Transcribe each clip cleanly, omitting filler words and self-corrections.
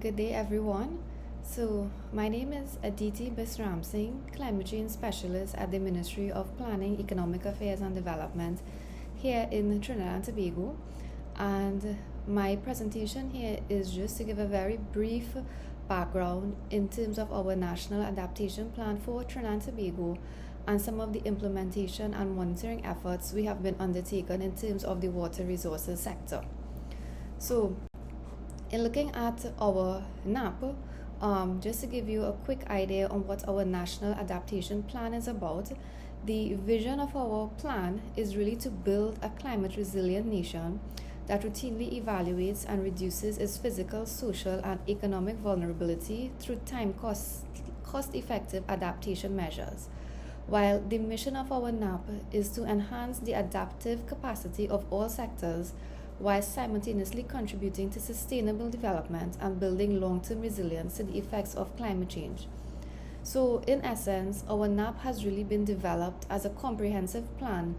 Good day, everyone. My name is Aditi Bisramsingh, Climate Change Specialist at the Ministry of Planning, Economic Affairs and Development here in Trinidad and Tobago. And my presentation here is just to give a very brief background in terms of our National Adaptation Plan for Trinidad and Tobago and some of the implementation and monitoring efforts we have been undertaken in terms of the water resources sector. So, in looking at our NAP, just to give you a quick idea on what our National Adaptation Plan is about, the vision of our plan is really to build a climate resilient nation that routinely evaluates and reduces its physical, social, and economic vulnerability through cost-effective adaptation measures. While the mission of our NAP is to enhance the adaptive capacity of all sectors while simultaneously contributing to sustainable development and building long-term resilience to the effects of climate change. So, in essence, our NAP has really been developed as a comprehensive plan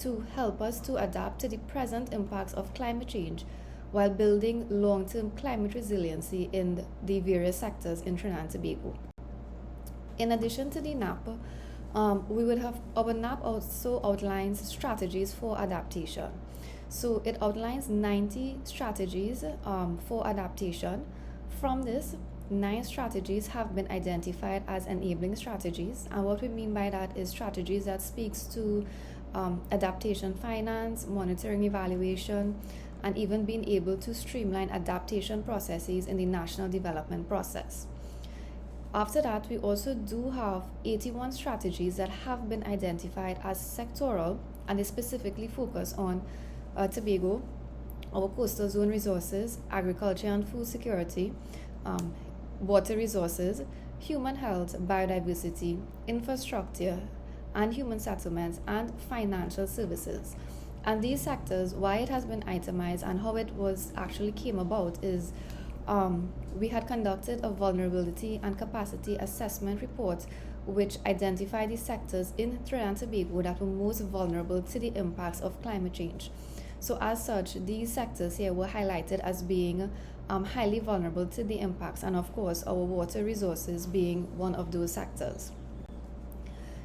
to help us to adapt to the present impacts of climate change while building long-term climate resiliency in the various sectors in Trinidad and Tobago. In addition to the NAP, our NAP also outlines strategies for adaptation. So it outlines 90 strategies for adaptation. From this, 9 strategies have been identified as enabling strategies. And what we mean by that is strategies that speaks to adaptation finance, monitoring evaluation, and even being able to streamline adaptation processes in the national development process. After that, we also do have 81 strategies that have been identified as sectoral, and they specifically focus on Tobago, our coastal zone resources, agriculture and food security, water resources, human health, biodiversity, infrastructure, and human settlements, and financial services. And these sectors, why it has been itemized and how it was actually came about is we had conducted a vulnerability and capacity assessment report which identified the sectors in Trinidad and Tobago that were most vulnerable to the impacts of climate change. So as such, these sectors here were highlighted as being highly vulnerable to the impacts, and of course our water resources being one of those sectors.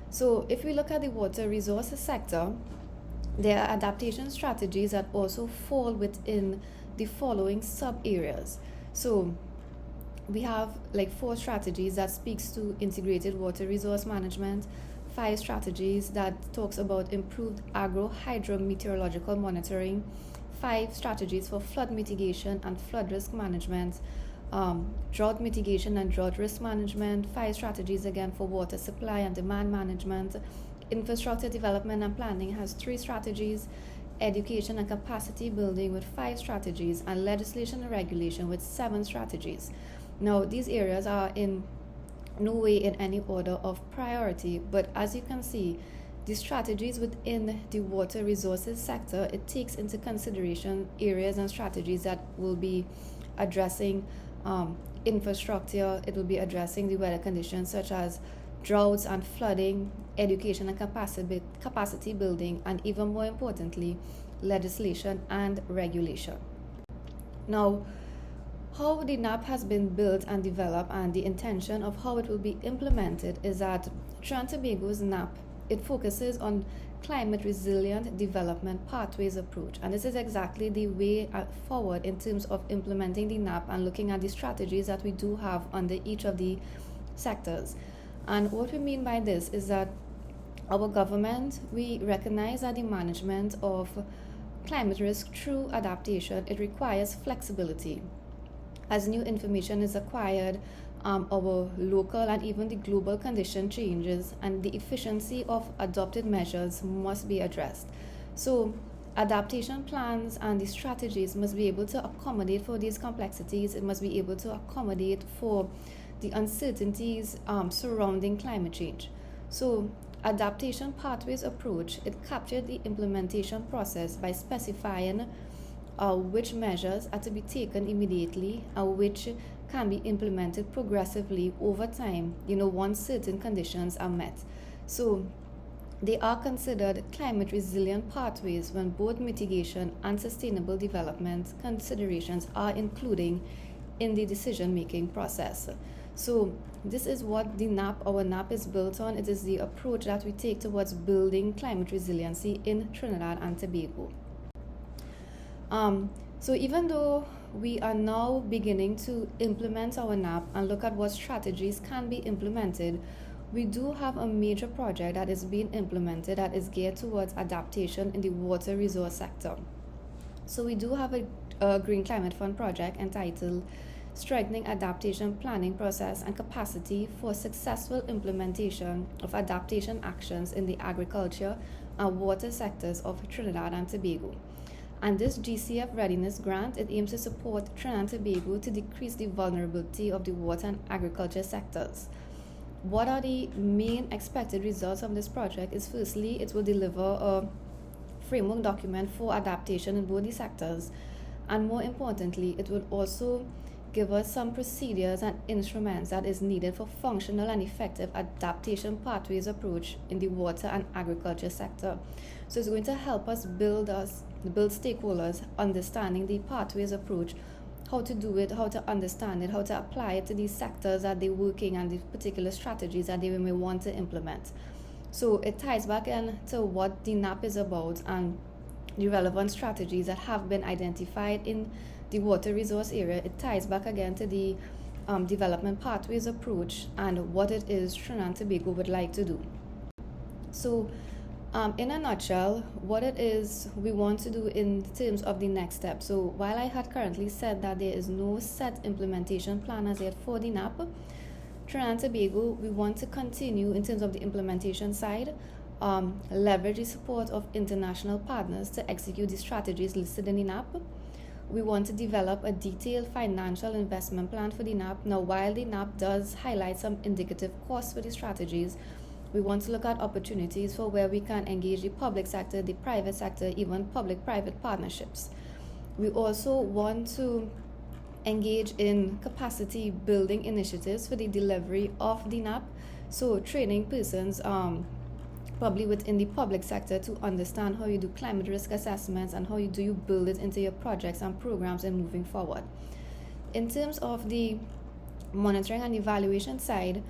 So if we look at the water resources sector, there are adaptation strategies that also fall within the following sub-areas. So we have like 4 strategies that speaks to integrated water resource management, 5 strategies that talks about improved agro-hydrometeorological monitoring, 5 strategies for flood mitigation and flood risk management, drought mitigation and drought risk management, 5 strategies again for water supply and demand management, infrastructure development and planning has 3 strategies, education and capacity building with 5 strategies, and legislation and regulation with 7 strategies. Now, these areas are in no way in any order of priority, but as you can see, the strategies within the water resources sector, it takes into consideration areas and strategies that will be addressing infrastructure, it will be addressing the weather conditions such as droughts and flooding, education and capacity building, and even more importantly, legislation and regulation. Now, how the NAP has been built and developed and the intention of how it will be implemented is that Trinidad and Tobago's NAP, it focuses on climate resilient development pathways approach, and this is exactly the way forward in terms of implementing the NAP and looking at the strategies that we do have under each of the sectors. And what we mean by this is that our government, we recognize that the management of climate risk through adaptation, it requires flexibility. As new information is acquired, our local and even the global condition changes, and the efficiency of adopted measures must be addressed. So adaptation plans and the strategies must be able to accommodate for these complexities. It must be able to accommodate for the uncertainties surrounding climate change. So adaptation pathways approach, it captured the implementation process by specifying which measures are to be taken immediately and which can be implemented progressively over time, once certain conditions are met. So they are considered climate resilient pathways when both mitigation and sustainable development considerations are including in the decision-making process. So this is what our NAP is built on. It is the approach that we take towards building climate resiliency in Trinidad and Tobago. So even though we are now beginning to implement our NAP and look at what strategies can be implemented, we do have a major project that is being implemented that is geared towards adaptation in the water resource sector. So we do have a Green Climate Fund project entitled Strengthening Adaptation Planning Process and Capacity for Successful Implementation of Adaptation Actions in the Agriculture and Water Sectors of Trinidad and Tobago. And this GCF Readiness Grant, it aims to support Trinidad and Tobago to decrease the vulnerability of the water and agriculture sectors. What are the main expected results of this project is, firstly, it will deliver a framework document for adaptation in both the sectors, and more importantly, it will also give us some procedures and instruments that is needed for functional and effective adaptation pathways approach in the water and agriculture sector. So it's going to help us build stakeholders understanding the pathways approach, how to do it, how to understand it, how to apply it to these sectors that they're working and the particular strategies that they may want to implement. So it ties back into what the NAP is about and the relevant strategies that have been identified in the water resource area. It ties back again to the development pathways approach and what it is Trinidad and Tobago would like to do. So in a nutshell, what it is we want to do in terms of the next step. So while I had currently said that there is no set implementation plan as yet for the NAP, Trinidad and Tobago, we want to continue in terms of the implementation side, leverage the support of international partners to execute the strategies listed in the NAP. We want to develop a detailed financial investment plan for the NAP. Now, while the NAP does highlight some indicative costs for the strategies, we want to look at opportunities for where we can engage the public sector, the private sector, even public-private partnerships. We also want to engage in capacity building initiatives for the delivery of the NAP. So training persons probably within the public sector to understand how you do climate risk assessments and how you build it into your projects and programs and moving forward. In terms of the monitoring and evaluation side,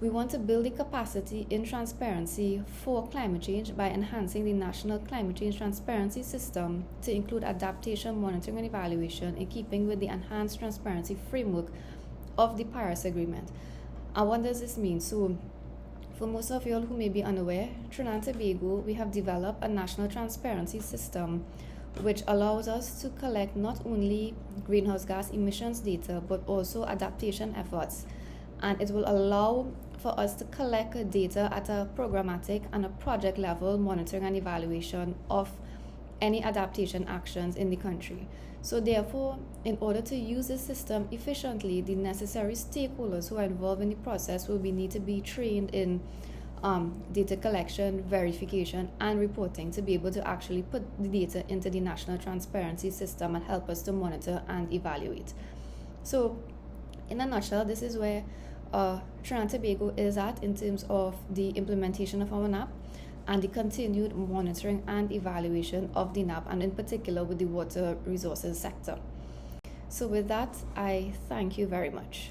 we want to build the capacity in transparency for climate change by enhancing the national climate change transparency system to include adaptation, monitoring, and evaluation in keeping with the enhanced transparency framework of the Paris Agreement. And what does this mean? So, for most of you all who may be unaware, Trinidad and Tobago, we have developed a national transparency system which allows us to collect not only greenhouse gas emissions data but also adaptation efforts. And it will allow for us to collect data at a programmatic and a project level monitoring and evaluation of any adaptation actions in the country. So therefore, in order to use this system efficiently, the necessary stakeholders who are involved in the process will need to be trained in data collection, verification, and reporting to be able to actually put the data into the national transparency system and help us to monitor and evaluate. So in a nutshell, this is where Trinidad and Tobago is at in terms of the implementation of our NAP and the continued monitoring and evaluation of the NAP, and in particular with the water resources sector. So with that, I thank you very much.